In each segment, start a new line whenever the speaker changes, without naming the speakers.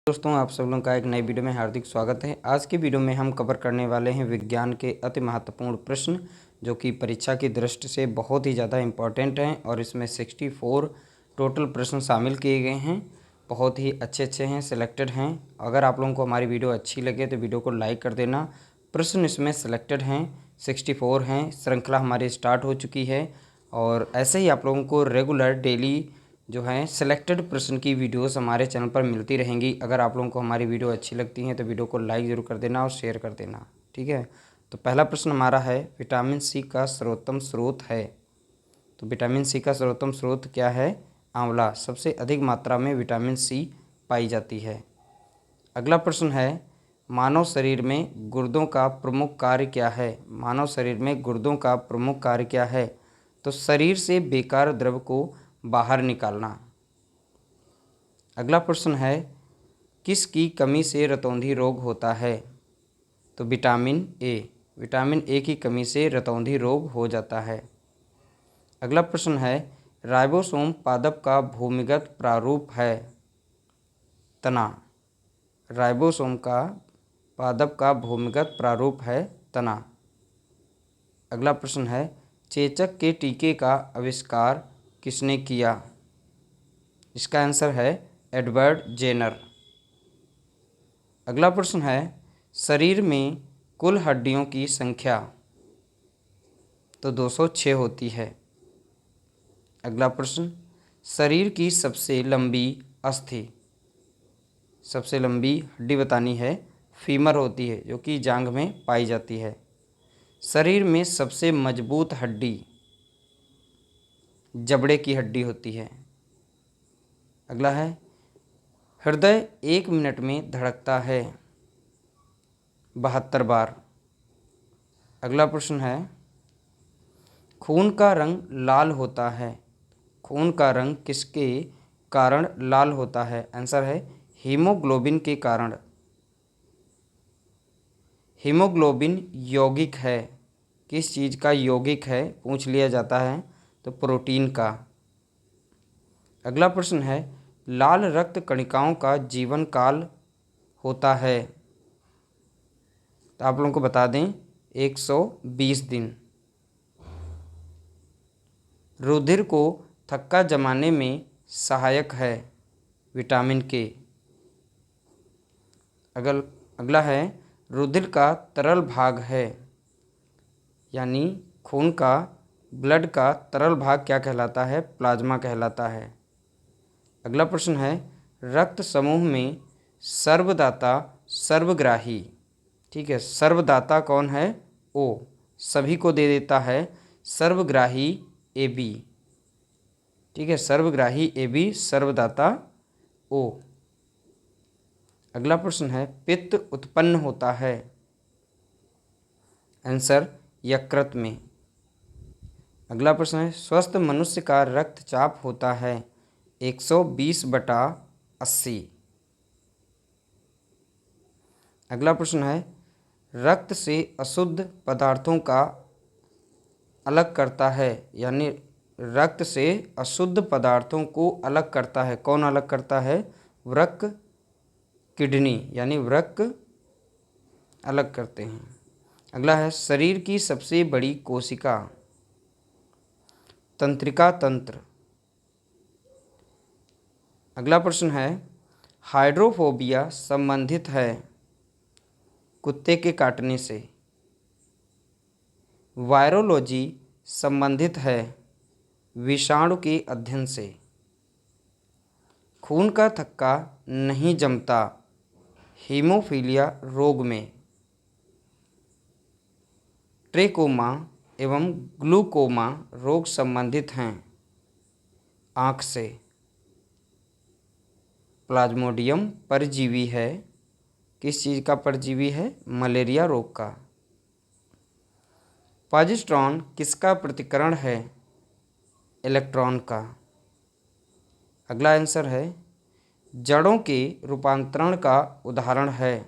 दोस्तों, आप सब लोगों का एक नई वीडियो में हार्दिक स्वागत है। आज की वीडियो में हम कवर करने वाले हैं विज्ञान के अति महत्वपूर्ण प्रश्न, जो कि परीक्षा की दृष्टि से बहुत ही ज़्यादा इम्पोर्टेंट हैं और इसमें 64 टोटल प्रश्न शामिल किए गए हैं। बहुत ही अच्छे हैं, सिलेक्टेड हैं। अगर आप लोगों को हमारी वीडियो अच्छी लगे तो वीडियो को लाइक कर देना। प्रश्न इसमें सिलेक्टेड हैं, 64 हैं। श्रृंखला हमारी स्टार्ट हो चुकी है और ऐसे ही आप लोगों को रेगुलर डेली जो है सिलेक्टेड प्रश्न की वीडियोस हमारे चैनल पर मिलती रहेंगी। अगर आप लोगों को हमारी वीडियो अच्छी लगती हैं तो वीडियो को लाइक ज़रूर कर देना और शेयर कर देना, ठीक है। तो पहला प्रश्न हमारा है, विटामिन सी का सर्वोत्तम स्रोत है। तो विटामिन सी का सर्वोत्तम स्रोत क्या है? आंवला। सबसे अधिक मात्रा में विटामिन सी पाई जाती है। अगला प्रश्न है, मानव शरीर में गुर्दों का प्रमुख कार्य क्या है? मानव शरीर में गुर्दों का प्रमुख कार्य क्या है? तो शरीर से बेकार द्रव को बाहर निकालना। अगला प्रश्न है, किसकी कमी से रतौंधी रोग होता है? तो विटामिन ए। विटामिन ए की कमी से रतौंधी रोग हो जाता है। अगला प्रश्न है, राइबोसोम पादप का भूमिगत प्रारूप है? तना। राइबोसोम का पादप का भूमिगत प्रारूप है तना। अगला प्रश्न है, चेचक के टीके का आविष्कार किसने किया? इसका आंसर है एडवर्ड जेनर। अगला प्रश्न है, शरीर में कुल हड्डियों की संख्या? तो 206 होती है। अगला प्रश्न, शरीर की सबसे लंबी अस्थि? सबसे लंबी हड्डी बतानी है, फीमर होती है, जो कि जांघ में पाई जाती है। शरीर में सबसे मजबूत हड्डी? जबड़े की हड्डी होती है। अगला है, हृदय 1 मिनट में धड़कता है 72 बार। अगला प्रश्न है, खून का रंग लाल होता है। खून का रंग किसके कारण लाल होता है? आंसर है हीमोग्लोबिन के कारण। हीमोग्लोबिन यौगिक है, किस चीज़ का यौगिक है पूछ लिया जाता है, तो प्रोटीन का। अगला प्रश्न है, लाल रक्त कणिकाओं का जीवन काल होता है? तो आप लोगों को बता दें 120 दिन। रुधिर को थक्का जमाने में सहायक है विटामिन के। अगला है, रुधिर का तरल भाग है, यानी खून का, ब्लड का तरल भाग क्या कहलाता है? प्लाज्मा कहलाता है। अगला प्रश्न है, रक्त समूह में सर्वदाता सर्वग्राही, ठीक है, सर्वदाता कौन है? ओ। सभी को दे देता है, सर्वग्राही ए बी, ठीक है, सर्वग्राही ए बी, सर्वदाता ओ। अगला प्रश्न है, पित्त उत्पन्न होता है? आंसर यकृत में। अगला प्रश्न है, स्वस्थ मनुष्य का रक्तचाप होता है 120/80। अगला प्रश्न है, रक्त से अशुद्ध पदार्थों का अलग करता है, यानी रक्त से अशुद्ध पदार्थों को अलग करता है, कौन अलग करता है? वृक्क, किडनी, यानी वृक्क अलग करते हैं। अगला है, शरीर की सबसे बड़ी कोशिका? तंत्रिका तंत्र। अगला प्रश्न है, हाइड्रोफोबिया संबंधित है कुत्ते के काटने से? वायरोलॉजी संबंधित है विषाणु के अध्ययन से। खून का थक्का नहीं जमता हीमोफीलिया रोग में। ट्रेकोमा एवं ग्लूकोमा रोग संबंधित हैं आँख से। प्लाज्मोडियम परजीवी है, किस चीज़ का परजीवी है? मलेरिया रोग का। पॉजिट्रॉन किसका प्रतिकरण है? इलेक्ट्रॉन का। अगला आंसर है, जड़ों के रूपांतरण का उदाहरण है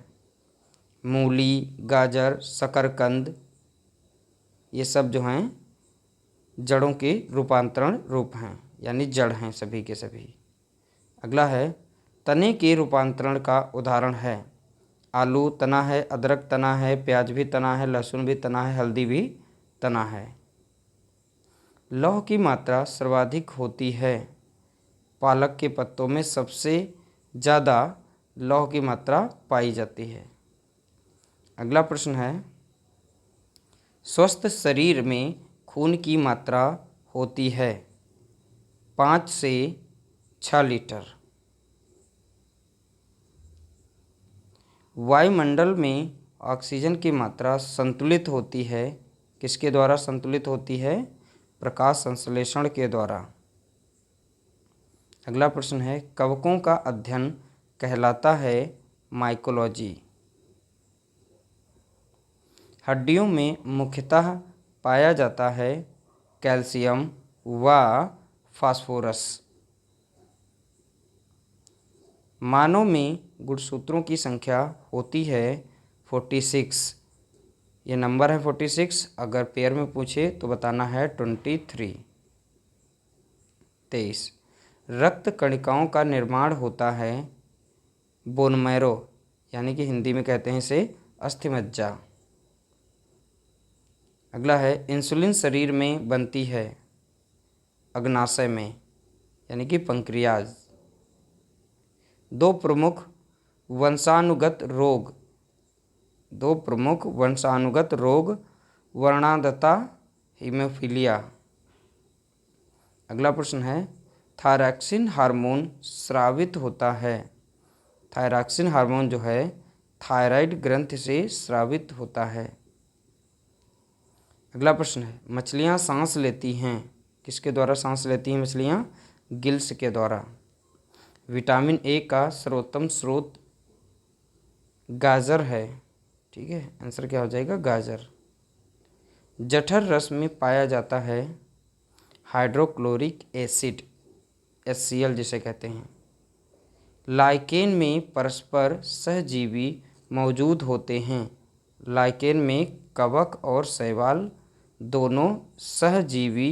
मूली, गाजर, शकरकंद, ये सब जो हैं जड़ों के रूपांतरण रूप हैं, यानी जड़ हैं सभी के सभी। अगला है, तने के रूपांतरण का उदाहरण है। आलू तना है, अदरक तना है, प्याज भी तना है, लहसुन भी तना है, हल्दी भी तना है। लौह की मात्रा सर्वाधिक होती है। पालक के पत्तों में सबसे ज़्यादा लौह की मात्रा पाई जाती है। अगला प्रश्न है, स्वस्थ शरीर में खून की मात्रा होती है 5 से 6 लीटर। वायुमंडल में ऑक्सीजन की मात्रा संतुलित होती है, किसके द्वारा संतुलित होती है? प्रकाश संश्लेषण के द्वारा। अगला प्रश्न है, कवकों का अध्ययन कहलाता है माइकोलॉजी। हड्डियों में मुख्यतः पाया जाता है कैल्शियम व फास्फोरस। मानव में गुणसूत्रों की संख्या होती है 46। ये नंबर है 46। अगर पेयर में पूछे तो बताना है 23। 23। रक्त कणिकाओं का निर्माण होता है बोन मैरो, यानी कि हिंदी में कहते हैं इसे अस्थिमज्जा। अगला है, इंसुलिन शरीर में बनती है अग्नाशय में, यानी कि पंक्रियाज। दो प्रमुख वंशानुगत रोग वर्णांधता, हीमोफीलिया। अगला प्रश्न है, थायरॉक्सिन हार्मोन स्रावित होता है। थायरॉक्सिन हार्मोन जो है थायराइड ग्रंथि से स्रावित होता है। अगला प्रश्न है, मछलियाँ सांस लेती हैं, किसके द्वारा सांस लेती हैं मछलियाँ? गिल्स के द्वारा। विटामिन ए का सर्वोत्तम स्रोत गाजर है। ठीक है, आंसर क्या हो जाएगा? गाजर। जठर रस में पाया जाता है हाइड्रोक्लोरिक एसिड, HCl जिसे कहते हैं। लाइकेन में परस्पर सहजीवी मौजूद होते हैं। लाइकेन में कवक और शैवाल दोनों सहजीवी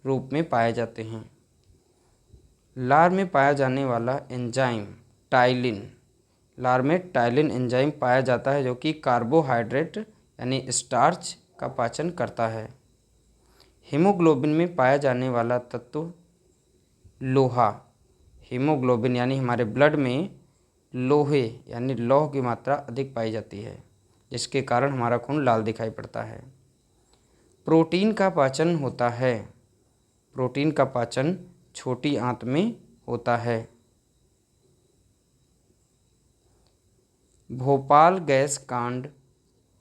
रूप में पाए जाते हैं। लार में पाया जाने वाला एंजाइम टाइलिन, लार में टाइलिन एंजाइम पाया जाता है जो कि कार्बोहाइड्रेट यानी स्टार्च का पाचन करता है। हीमोग्लोबिन में पाया जाने वाला तत्व लोहा। हीमोग्लोबिन यानी हमारे ब्लड में लोहे यानी लौह की मात्रा अधिक पाई जाती है, जिसके कारण हमारा खून लाल दिखाई पड़ता है। प्रोटीन का पाचन होता है। प्रोटीन का पाचन छोटी आंत में होता है। भोपाल गैस कांड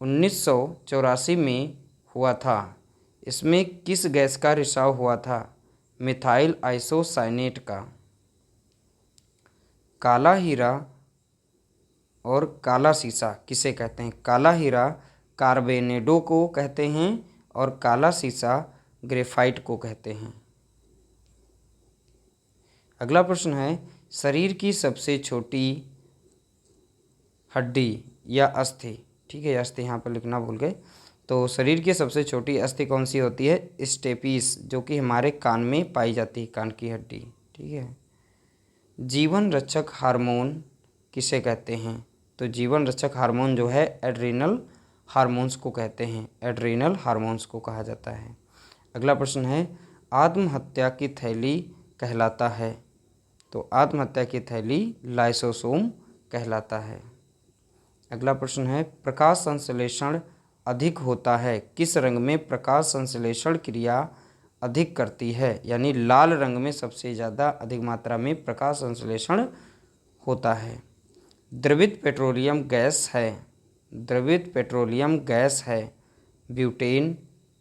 1984 में हुआ था। इसमें किस गैस का रिसाव हुआ था? मिथाइल आइसोसाइनेट का। काला हीरा और काला सीसा किसे कहते हैं? काला हीरा कार्बोनेडो को कहते हैं और काला सीसा ग्रेफाइट को कहते हैं। अगला प्रश्न है, शरीर की सबसे छोटी हड्डी या अस्थि, ठीक है, अस्थि यहाँ पर लिखना भूल गए, तो शरीर की सबसे छोटी अस्थि कौन सी होती है? स्टेपीस, जो कि हमारे कान में पाई जाती है, कान की हड्डी। ठीक है। जीवन रक्षक हार्मोन किसे कहते हैं? तो जीवन रक्षक हार्मोन जो है एड्रीनल हार्मोन्स को कहते हैं, एड्रीनल हार्मोन्स को कहा जाता है। अगला प्रश्न है, आत्महत्या की थैली कहलाता है। तो आत्महत्या की थैली लाइसोसोम कहलाता है। अगला प्रश्न है, प्रकाश संश्लेषण अधिक होता है, किस रंग में प्रकाश संश्लेषण क्रिया अधिक करती है? यानी लाल रंग में सबसे ज़्यादा अधिक मात्रा में प्रकाश संश्लेषण होता है। द्रवित पेट्रोलियम गैस है, द्रवित पेट्रोलियम गैस है ब्यूटेन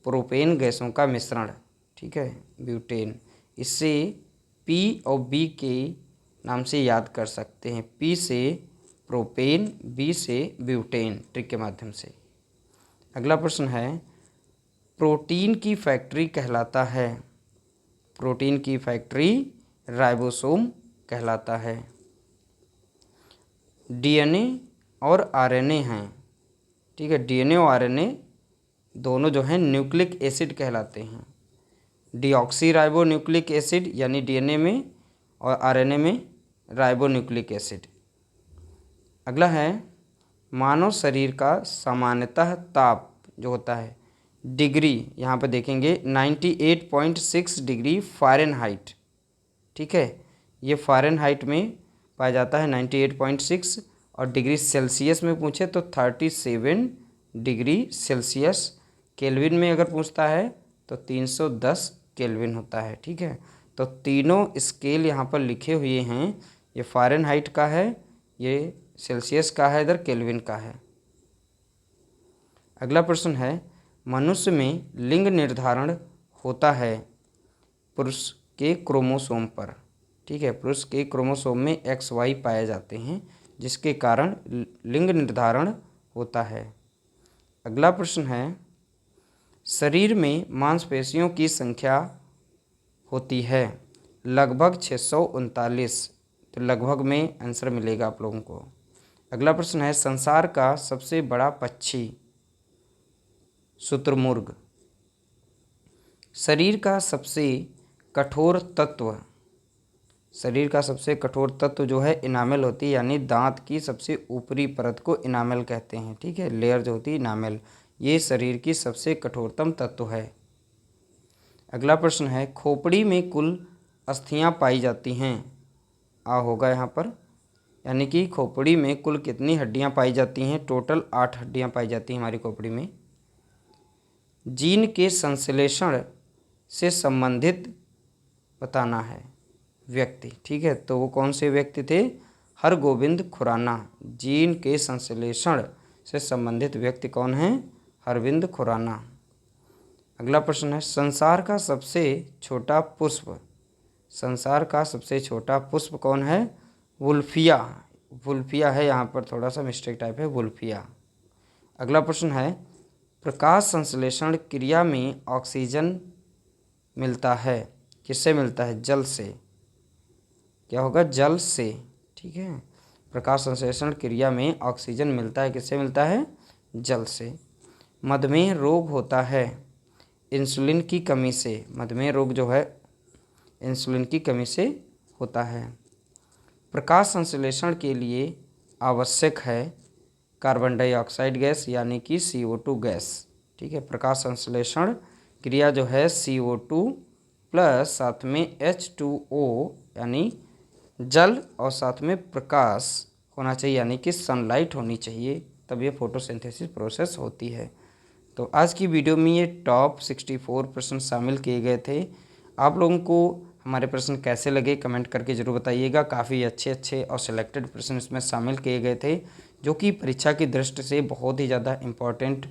प्रोपेन गैसों का मिश्रण। ठीक है, ब्यूटेन। इससे पी और बी के नाम से याद कर सकते हैं, पी से प्रोपेन, बी से ब्यूटेन, ट्रिक के माध्यम से। अगला प्रश्न है, प्रोटीन की फैक्ट्री कहलाता है। प्रोटीन की फैक्ट्री राइबोसोम कहलाता है। डीएनए और आरएनए हैं। ठीक है, डीएनए और आरएनए दोनों जो हैं न्यूक्लिक एसिड कहलाते हैं। डीऑक्सी राइबो न्यूक्लिक एसिड यानी डीएनए में और आरएनए में राइबोन्यूक्लिक एसिड। अगला है मानव शरीर का सामान्यतः ताप जो होता है डिग्री, यहाँ पर देखेंगे 98.6 डिग्री फ़ारेनहाइट। ठीक है, ये फ़ारेनहाइट में पाया जाता है 98.6, और डिग्री सेल्सियस में पूछे तो 37 डिग्री सेल्सियस। केल्विन में अगर पूछता है तो 310 केल्विन होता है। ठीक है, तो तीनों स्केल यहाँ पर लिखे हुए हैं, ये फ़ारेनहाइट का है, ये सेल्सियस का है, इधर केल्विन का है। अगला प्रश्न है मनुष्य में लिंग निर्धारण होता है पुरुष के क्रोमोसोम पर। ठीक है, पुरुष के क्रोमोसोम में XY पाए जाते हैं जिसके कारण लिंग निर्धारण होता है। अगला प्रश्न है शरीर में मांसपेशियों की संख्या होती है लगभग 639, तो लगभग में आंसर मिलेगा आप लोगों को। अगला प्रश्न है संसार का सबसे बड़ा पक्षी शुतुरमुर्ग। शरीर का सबसे कठोर तत्व, शरीर का सबसे कठोर तत्व जो है इनामेल होती है, यानी दांत की सबसे ऊपरी परत को इनामेल कहते हैं। ठीक है, लेयर जो होती है इनामेल, ये शरीर की सबसे कठोरतम तत्व है। अगला प्रश्न है खोपड़ी में कुल अस्थियां पाई जाती हैं, होगा यहाँ पर, यानी कि खोपड़ी में कुल कितनी हड्डियां पाई जाती हैं? टोटल 8 हड्डियां पाई जाती हैं हमारी खोपड़ी में। जीन के संश्लेषण से संबंधित बताना है व्यक्ति। ठीक है, तो वो कौन से व्यक्ति थे? हरगोविंद खुराना। जीन के संश्लेषण से संबंधित व्यक्ति कौन है? हरविंद खुराना। अगला प्रश्न है संसार का सबसे छोटा पुष्प, संसार का सबसे छोटा पुष्प कौन है? वुल्फिया। वुल्फिया है, यहाँ पर थोड़ा सा मिस्टेक टाइप है, वुल्फिया। अगला प्रश्न है प्रकाश संश्लेषण क्रिया में ऑक्सीजन मिलता है, किससे मिलता है? जल से। क्या होगा? जल से। ठीक है, प्रकाश संश्लेषण क्रिया में ऑक्सीजन मिलता है, किससे मिलता है? जल से। मधुमेह रोग होता है इंसुलिन की कमी से, मधुमेह रोग जो है इंसुलिन की कमी से होता है। प्रकाश संश्लेषण के लिए आवश्यक है कार्बन डाइऑक्साइड गैस यानी कि CO2 गैस। ठीक है, प्रकाश संश्लेषण क्रिया जो है CO2 प्लस साथ में H2O यानी जल और साथ में प्रकाश होना चाहिए, यानी कि सनलाइट होनी चाहिए, तब ये फोटोसिंथेसिस प्रोसेस होती है। तो आज की वीडियो में ये टॉप 64 प्रश्न शामिल किए गए थे। आप लोगों को हमारे प्रश्न कैसे लगे कमेंट करके ज़रूर बताइएगा। काफ़ी अच्छे अच्छे और सिलेक्टेड प्रश्न इसमें शामिल किए गए थे जो कि परीक्षा की दृष्टि से बहुत ही ज़्यादा इम्पोर्टेंट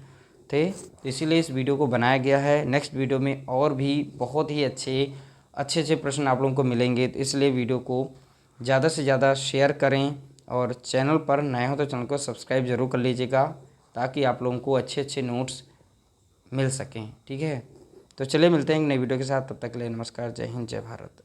थे, इसीलिए इस वीडियो को बनाया गया है। नेक्स्ट वीडियो में और भी बहुत ही अच्छे प्रश्न आप लोगों को मिलेंगे, तो इसलिए वीडियो को ज़्यादा से ज़्यादा शेयर करें और चैनल पर नए हो तो चैनल को सब्सक्राइब ज़रूर कर लीजिएगा ताकि आप लोगों को अच्छे नोट्स मिल सकें। ठीक है, तो चलिए मिलते हैं एक नई वीडियो के साथ, तब तक के लिए नमस्कार, जय हिंद, जय भारत।